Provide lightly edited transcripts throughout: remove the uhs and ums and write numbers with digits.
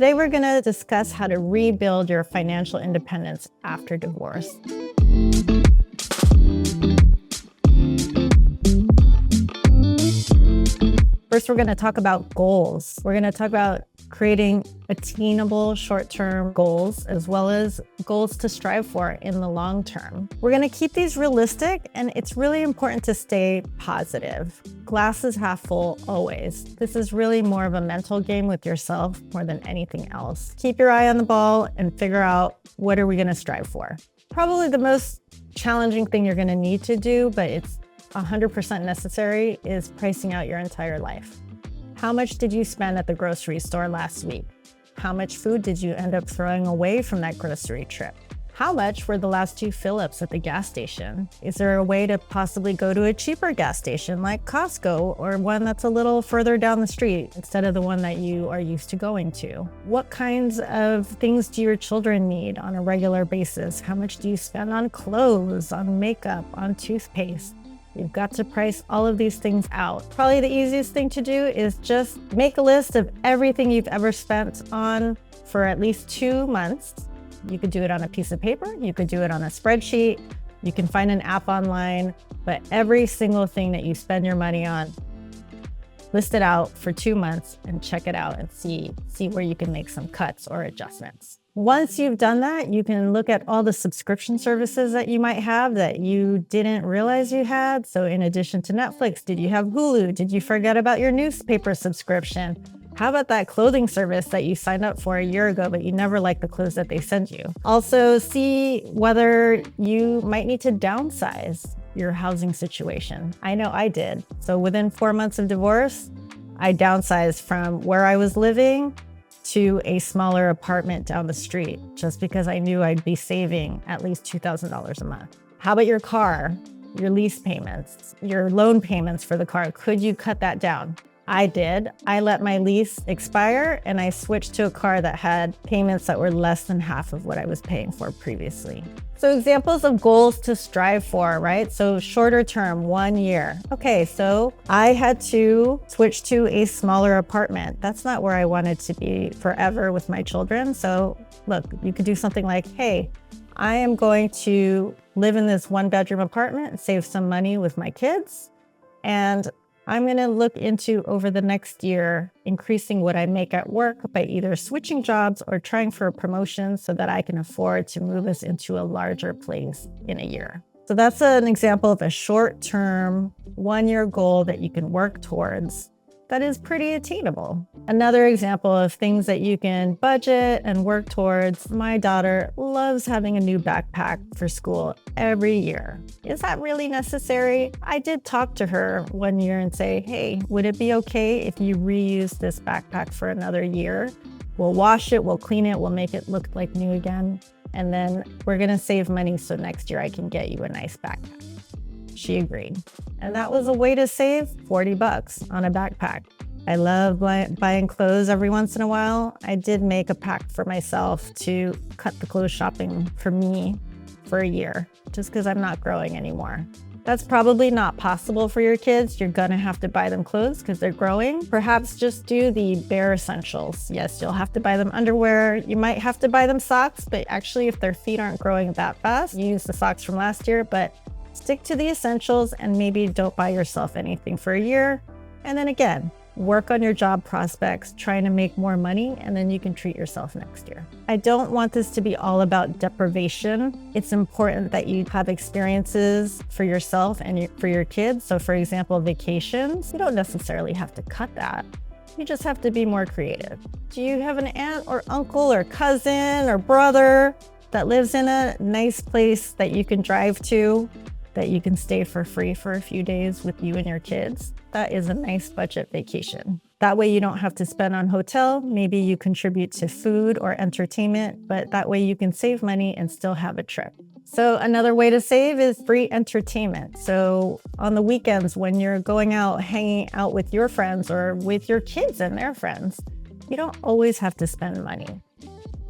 Today we're going to discuss how to rebuild your financial independence after divorce. First, we're going to talk about goals. We're going to talk about creating attainable short-term goals as well as goals to strive for in the long term. We're going to keep these realistic, and it's really important to stay positive. Glass is half full always. This is really more of a mental game with yourself more than anything else. Keep your eye on the ball and figure out what are we going to strive for. Probably the most challenging thing you're going to need to do, but it's 100% necessary, is pricing out your entire life. How much did you spend at the grocery store last week? How much food did you end up throwing away from that grocery trip? How much were the last 2 fill-ups at the gas station? Is there a way to possibly go to a cheaper gas station like Costco, or one that's a little further down the street instead of the one that you are used to going to? What kinds of things do your children need on a regular basis? How much do you spend on clothes, on makeup, on toothpaste? You've got to price all of these things out. Probably the easiest thing to do is just make a list of everything you've ever spent on for at least 2 months. You could do it on a piece of paper, you could do it on a spreadsheet, you can find an app online, but every single thing that you spend your money on, list it out for 2 months and check it out and see where you can make some cuts or adjustments. Once you've done that, you can look at all the subscription services that you might have that you didn't realize you had. So in addition to Netflix, did you have Hulu? Did you forget about your newspaper subscription? How about that clothing service that you signed up for a year ago, but you never liked the clothes that they sent you? Also, see whether you might need to downsize your housing situation. I know I did. So within 4 months of divorce, I downsized from where I was living to a smaller apartment down the street, just because I knew I'd be saving at least $2,000 a month. How about your car, your lease payments, your loan payments for the car? Could you cut that down? I did. I let my lease expire and I switched to a car that had payments that were less than half of what I was paying for previously. So examples of goals to strive for, right? So shorter term, 1 year. Okay, so I had to switch to a smaller apartment. That's not where I wanted to be forever with my children. So look, you could do something like, hey, I am going to live in this 1-bedroom apartment and save some money with my kids. And I'm going to look into, over the next year, increasing what I make at work by either switching jobs or trying for a promotion so that I can afford to move us into a larger place in a year. So that's an example of a short-term, 1-year goal that you can work towards that is pretty attainable. Another example of things that you can budget and work towards. My daughter loves having a new backpack for school every year. Is that really necessary? I did talk to her 1 year and say, hey, would it be okay if you reuse this backpack for another year? We'll wash it, we'll clean it, we'll make it look like new again. And then we're gonna save money so next year I can get you a nice backpack. She agreed. And that was a way to save $40 on a backpack. I love buying clothes every once in a while. I did make a pact for myself to cut the clothes shopping for me for a year, just because I'm not growing anymore. That's probably not possible for your kids. You're gonna have to buy them clothes because they're growing. Perhaps just do the bare essentials. Yes, you'll have to buy them underwear. You might have to buy them socks, but actually if their feet aren't growing that fast, use the socks from last year, but stick to the essentials and maybe don't buy yourself anything for a year. And then again, work on your job prospects, trying to make more money, and then you can treat yourself next year. I don't want this to be all about deprivation. It's important that you have experiences for yourself and for your kids. So for example, vacations, you don't necessarily have to cut that. You just have to be more creative. Do you have an aunt or uncle or cousin or brother that lives in a nice place that you can drive to, that you can stay for free for a few days with you and your kids? That is a nice budget vacation. That way you don't have to spend on hotel. Maybe you contribute to food or entertainment, but that way you can save money and still have a trip. So another way to save is free entertainment. So on the weekends when you're going out, hanging out with your friends or with your kids and their friends, you don't always have to spend money.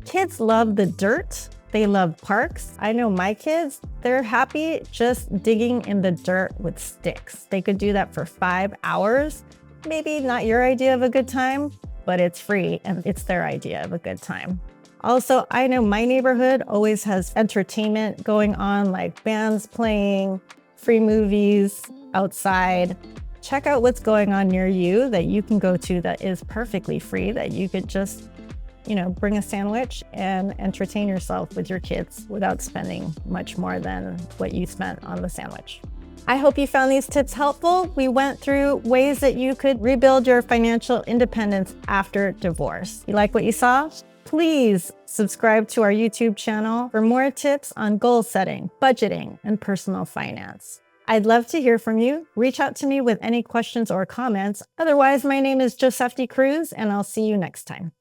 Kids love the dirt. They love parks. I know my kids, they're happy just digging in the dirt with sticks. They could do that for 5 hours. Maybe not your idea of a good time, but it's free and it's their idea of a good time. Also, I know my neighborhood always has entertainment going on, like bands playing, free movies outside. Check out what's going on near you that you can go to that is perfectly free, that you could just, bring a sandwich and entertain yourself with your kids without spending much more than what you spent on the sandwich. I hope you found these tips helpful. We went through ways that you could rebuild your financial independence after divorce. You like what you saw? Please subscribe to our YouTube channel for more tips on goal setting, budgeting, and personal finance. I'd love to hear from you. Reach out to me with any questions or comments. Otherwise, my name is Josephti Cruz, and I'll see you next time.